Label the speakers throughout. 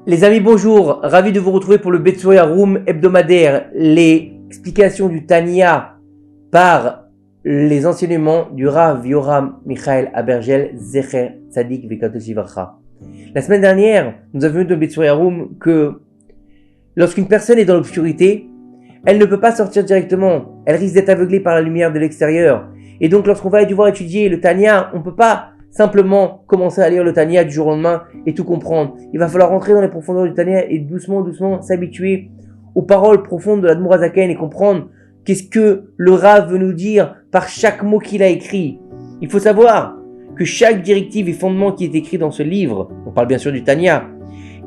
Speaker 1: Les amis, bonjour, ravi de vous retrouver pour le Betsoya Room hebdomadaire, les explications du Tanya par les enseignements du Rav Yoram Michael Abergel Zecher Tzadik Vekadosh Livracha. La semaine dernière, nous avons vu dans le Betsoya Room que lorsqu'une personne est dans l'obscurité, elle ne peut pas sortir directement, elle risque d'être aveuglée par la lumière de l'extérieur. Et donc lorsqu'on va devoir étudier le Tanya, on ne peut pas simplement commencer à lire le Tanya du jour au lendemain et tout comprendre. Il va falloir rentrer dans les profondeurs du Tanya et doucement s'habituer aux paroles profondes de l'Admour HaZaken et comprendre qu'est-ce que le Rav veut nous dire par chaque mot qu'il a écrit. Il faut savoir que chaque directive et fondement qui est écrit dans ce livre, on parle bien sûr du Tanya,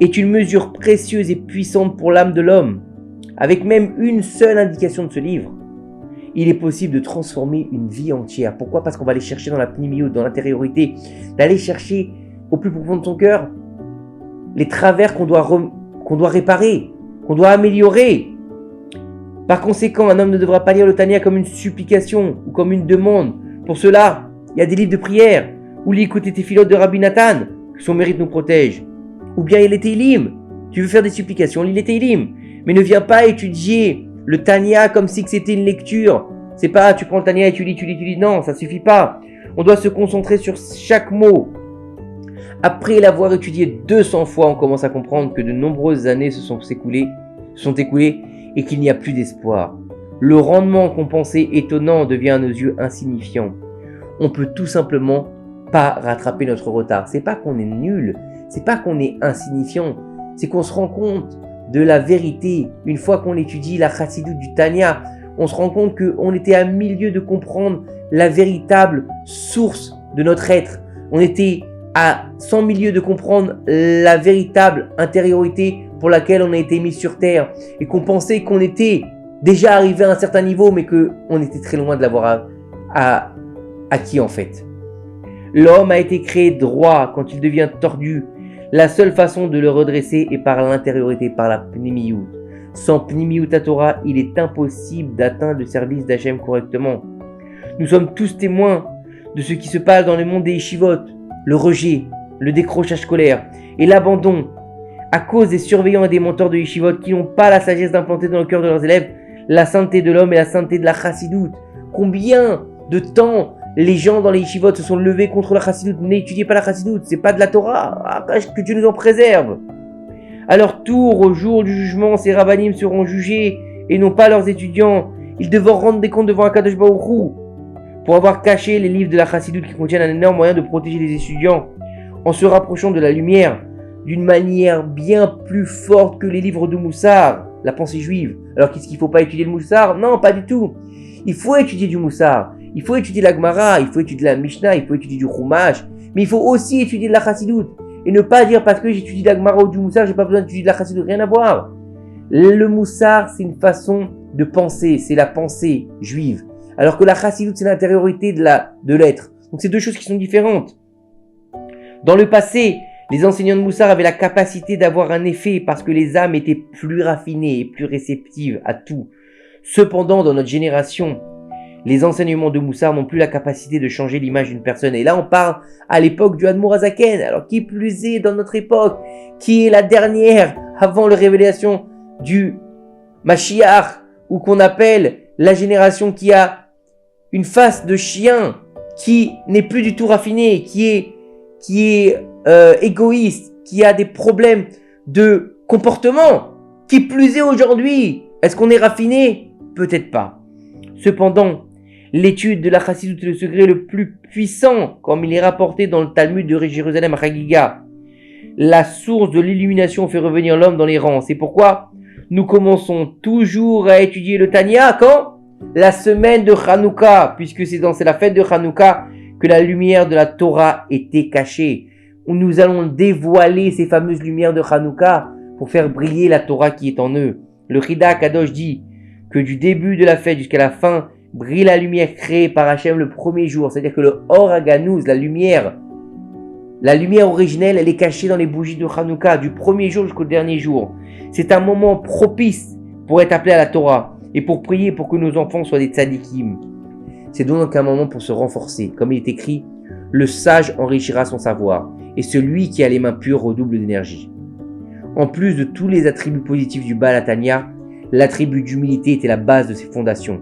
Speaker 1: est une mesure précieuse et puissante pour l'âme de l'homme. Avec même une seule indication de ce livre, il est possible de transformer une vie entière. Pourquoi ? Parce qu'on va aller chercher dans la pnimiout, dans l'intériorité, d'aller chercher au plus profond de son cœur les travers qu'on doit réparer, qu'on doit améliorer. Par conséquent, un homme ne devra pas lire le Tanya comme une supplication ou comme une demande. Pour cela, il y a des livres de prière, ou l'écoute tes filotes de Rabbi Nathan, que son mérite nous protège. Ou bien il y a les Teilim. Tu veux faire des supplications, lis les Teilim. Mais ne viens pas étudier le Tanya comme si c'était une lecture. C'est pas tu prends le Tanya et tu lis. Non, ça suffit pas. On doit se concentrer sur chaque mot. Après l'avoir étudié 200 fois, on commence à comprendre que de nombreuses années se sont écoulées et qu'il n'y a plus d'espoir. Le rendement qu'on pensait étonnant devient à nos yeux insignifiant. On peut tout simplement pas rattraper notre retard. C'est pas qu'on est nul, c'est pas qu'on est insignifiant, c'est qu'on se rend compte de la vérité. Une fois qu'on étudie la chassidoute du Tanya, on se rend compte qu'on était à milieu de comprendre la véritable source de notre être. On était à 100 milieux de comprendre la véritable intériorité pour laquelle on a été mis sur terre et qu'on pensait qu'on était déjà arrivé à un certain niveau mais qu'on était très loin de l'avoir acquis en fait. L'homme a été créé droit quand il devient tordu. La seule façon de le redresser est par l'intériorité, par la pnimiout. Sans pnimiout à Torah, il est impossible d'atteindre le service d'Hachem correctement. Nous sommes tous témoins de ce qui se passe dans le monde des yeshivot, le rejet, le décrochage scolaire et l'abandon à cause des surveillants et des mentors de yeshivot qui n'ont pas la sagesse d'implanter dans le cœur de leurs élèves la sainteté de l'homme et la sainteté de la chassidoute. Combien de temps les gens dans les yeshivot se sont levés contre la chassidoute. N'étudiez pas la chassidoute, c'est pas de la Torah. Que Dieu nous en préserve. À leur tour, au jour du jugement, ces rabbanim seront jugés et non pas leurs étudiants. Ils devront rendre des comptes devant Akadosh Baruch Hu pour avoir caché les livres de la chassidoute qui contiennent un énorme moyen de protéger les étudiants en se rapprochant de la lumière d'une manière bien plus forte que les livres de Moussar, la pensée juive. Alors qu'est-ce qu'il ne faut pas étudier le Moussar ? Non, pas du tout. Il faut étudier du Moussar. Il faut étudier la Gemara, il faut étudier la Mishnah, il faut étudier du Chumash, mais il faut aussi étudier de la Chassidoute. Et ne pas dire parce que j'étudie la Gemara ou du Moussar, j'ai pas besoin d'étudier de la Chassidoute, rien à voir. Le Moussar, c'est une façon de penser, c'est la pensée juive. Alors que la Chassidoute, c'est l'intériorité de l'être. Donc c'est deux choses qui sont différentes. Dans le passé, les enseignants de Moussar avaient la capacité d'avoir un effet parce que les âmes étaient plus raffinées et plus réceptives à tout. Cependant, dans notre génération, les enseignements de Moussar n'ont plus la capacité de changer l'image d'une personne. Et là, on parle à l'époque du Admour HaZaken. Alors, qui plus est dans notre époque, qui est la dernière avant la révélation du Mashiach, ou qu'on appelle la génération qui a une face de chien, qui n'est plus du tout raffinée, qui est égoïste, qui a des problèmes de comportement. Qui plus est aujourd'hui, est-ce qu'on est raffiné ? Peut-être pas. Cependant, l'étude de la chassidoute est le secret le plus puissant, comme il est rapporté dans le Talmud de Jérusalem Chagiga. La source de l'illumination fait revenir l'homme dans les rangs. C'est pourquoi nous commençons toujours à étudier le Tanya quand ? La semaine de Hanouka, puisque c'est la fête de Hanouka que la lumière de la Torah était cachée. Où nous allons dévoiler ces fameuses lumières de Hanouka pour faire briller la Torah qui est en eux. Le Chida Kadosh dit que du début de la fête jusqu'à la fin, brille la lumière créée par Hachem le premier jour. C'est-à-dire que le Or Haganouz, la lumière originelle, elle est cachée dans les bougies de Hanouka, du premier jour jusqu'au dernier jour. C'est un moment propice pour être appelé à la Torah et pour prier pour que nos enfants soient des tzadikim. C'est donc un moment pour se renforcer. Comme il est écrit, le sage enrichira son savoir et celui qui a les mains pures redouble d'énergie. En plus de tous les attributs positifs du Baal HaTanya, l'attribut d'humilité était la base de ses fondations.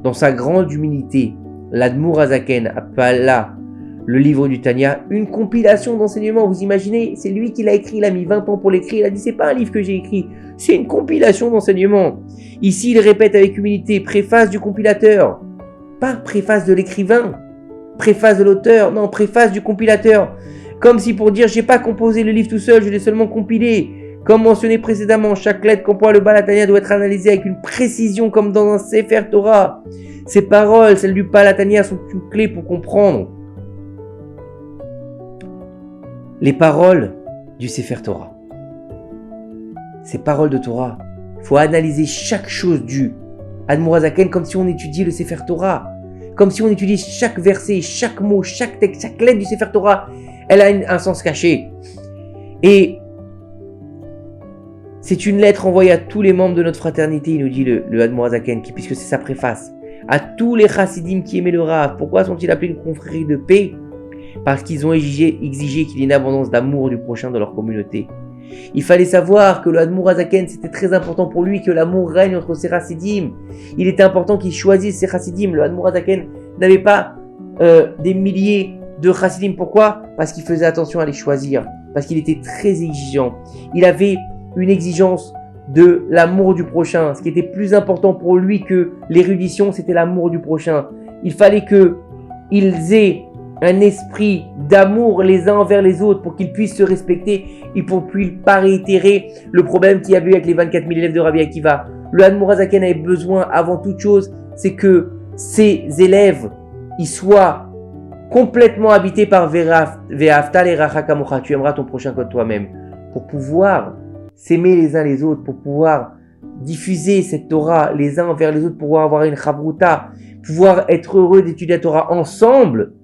Speaker 1: Dans sa grande humilité, l'Admour HaZaken appela le livre du Tanya une compilation d'enseignements. Vous imaginez, c'est lui qui l'a écrit, il a mis 20 ans pour l'écrire, il a dit c'est pas un livre que j'ai écrit, c'est une compilation d'enseignements. Ici, il répète avec humilité, préface du compilateur, pas préface de l'écrivain, préface de l'auteur, non, préface du compilateur. Comme si pour dire, j'ai pas composé le livre tout seul, je l'ai seulement compilé. Comme mentionné précédemment, chaque lettre qu'emploie le Baal HaTanya doit être analysée avec une précision comme dans un Sefer Torah. Ces paroles, celles du Baal HaTanya, sont une clé pour comprendre les paroles du Sefer Torah. Ces paroles de Torah, il faut analyser chaque chose du Admour HaZaken comme si on étudiait le Sefer Torah. Comme si on étudiait chaque verset, chaque mot, chaque texte, chaque lettre du Sefer Torah. Elle a un sens caché. Et c'est une lettre envoyée à tous les membres de notre fraternité, il nous dit le Admour HaZaken, puisque c'est sa préface. À tous les chassidim qui aimaient le Rav. Pourquoi sont-ils appelés une confrérie de paix? Parce qu'ils ont exigé qu'il y ait une abondance d'amour du prochain dans leur communauté. Il fallait savoir que le Admour HaZaken, c'était très important pour lui que l'amour règne entre ses chassidim. Il était important qu'il choisisse ses chassidim. Le Admour HaZaken n'avait pas des milliers de chassidim. Pourquoi? Parce qu'il faisait attention à les choisir. Parce qu'il était très exigeant. Il avait une exigence de l'amour du prochain. Ce qui était plus important pour lui que l'érudition, c'était l'amour du prochain. Il fallait qu'ils aient un esprit d'amour les uns envers les autres pour qu'ils puissent se respecter et pour ne pas réitérer le problème qu'il y avait avec les 24 000 élèves de Rabbi Akiva. Le Admour HaZaken avait besoin, avant toute chose, c'est que ses élèves ils soient complètement habités par Ve'ahavta l'iracha kamocha, tu aimeras ton prochain comme toi-même, pour pouvoir s'aimer les uns les autres, pour pouvoir diffuser cette Torah les uns envers les autres, pour pouvoir avoir une chavruta, pouvoir être heureux d'étudier la Torah ensemble,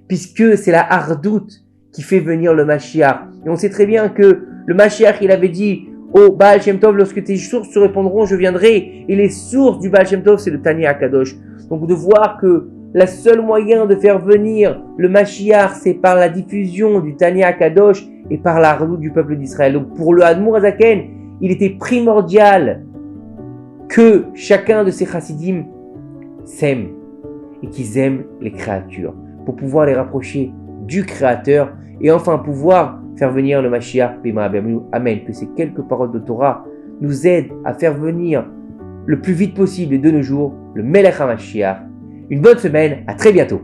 Speaker 1: puisque c'est la hardout qui fait venir le Mashiach. Et on sait très bien que le Mashiach, il avait dit au Baal Shem Tov, lorsque tes sources se répondront, je viendrai. Et les sources du Baal Shem Tov, c'est le Tanya HaKadosh. Donc de voir que le seul moyen de faire venir le Mashiach, c'est par la diffusion du Tanya HaKadosh et par la hardout du peuple d'Israël. Donc pour le Admour HaZaken, il était primordial que chacun de ces chassidim s'aime et qu'ils aiment les créatures, pour pouvoir les rapprocher du Créateur et enfin pouvoir faire venir le Mashiach. Amen. Que ces quelques paroles de Torah nous aident à faire venir le plus vite possible et de nos jours le Melech HaMashiach. Une bonne semaine, à très bientôt.